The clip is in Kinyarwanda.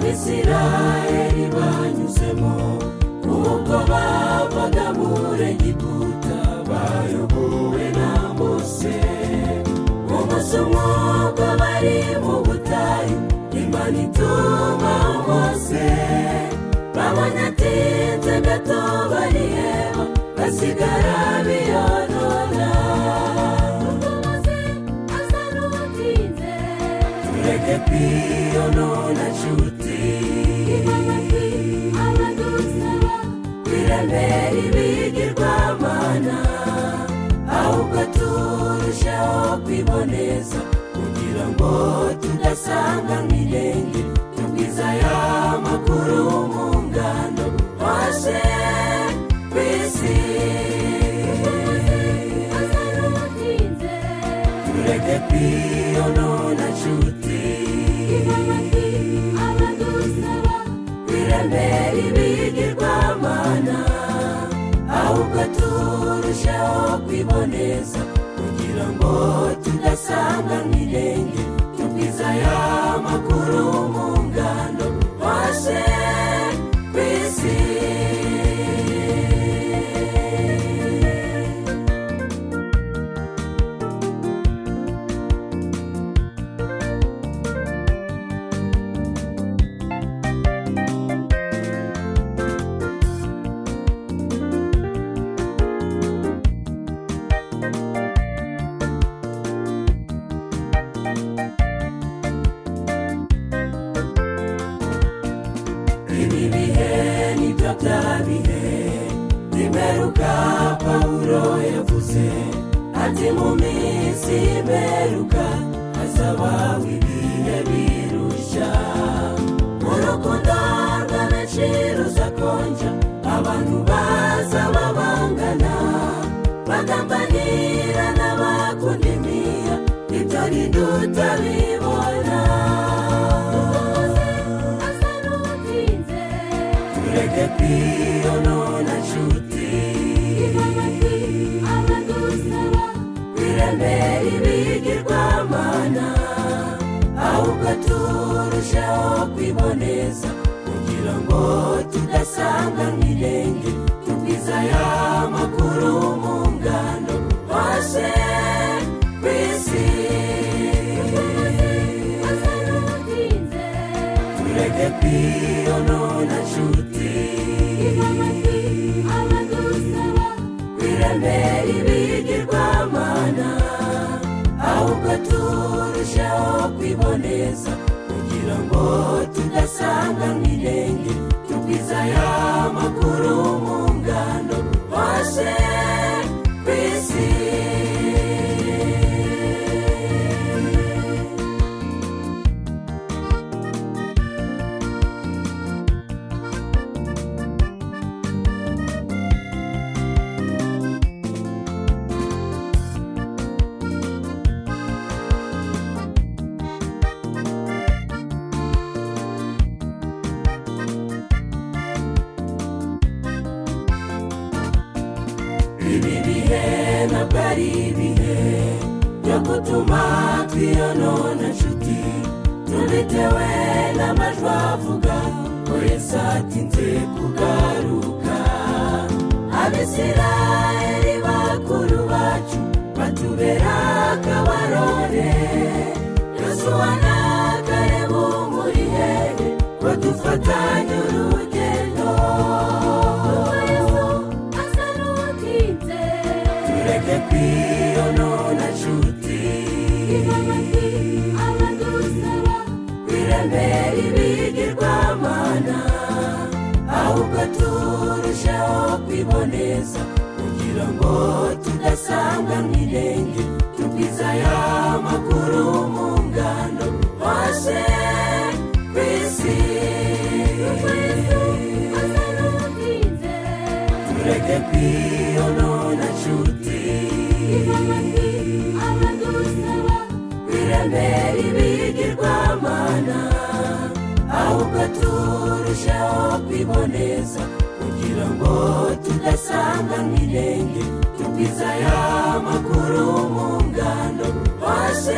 Abisirayeli banyuzemo ubwo bavaga muri Egiputa bayobowe na Mose. Umunsi umwe ubwo bari mu butayu, Imana ituma Mose. Babonye atinze gato bariheba, basigara biyonona. Ubwo Mose asa n'utinze, tureke kwiyonona nshuti. Abadusaba kwiremera ibigirwamana, ahubwo turushaho kwiboneza, kugira ngo tudasanga nk'inenge. Tubwiza aya makuru mu ngano hose ku isi. Tureke kwiyonona nshuti. Kwiremera ibigirwamana, ahubwo turushaho kwiboneza, kugira ngo tudasanga nk'inenge. Tubwiza aya makuru mu ngano hose ku isi. Ibi bihe nibyo bya bihe bimeruka Pawulo yavuze, ati mu minsi y'imperuka hazabaho ibihe birushya. Urukundo rwa benshi ruzakonja, abantu bazaba bangana, bagambanira n'abakunda imiya, ibyo ntidutabibona. Tureke kwiyonona nshuti. Abadusaba kwiremera ibigirwamana, ahubwo turushaho kwiboneza, kugira ngo tudasanga nk'inenge. Tubwiza aya makuru mu ngano hose ku isi. Tureke kwiyonona nshuti. Kwiremera ibigirwamana, ahubwo turushaho kwiboneza, kugira ngo tudasanga nk'inenge. Tubwiza aya makuru mu ngano hose ku isi. Ibi bihe ntabwo ari ibihe byo gutuma twiyonona nshuti. Tubitewe n'amajwi avuga ko Yesu atinze kugaruka. Abisirayeli bakuru bacu batubera akabarore. Yosuwa na Kalebu muri hehe ko dufatanye urugendo. Tureke kwiyonona nshuti. Kwiremera ibigirwamana, ahubwo turushaho kwiboneza, kugira ngo tudasanga nk'inenge. Tubwiza aya makuru mu ngano hose ku isi. Tureke kwiyonona nshuti. ahubwo turushaho kwiboneza kugira ngo tudasanganwa inenge, tugwiza aya makuru mu ngando hose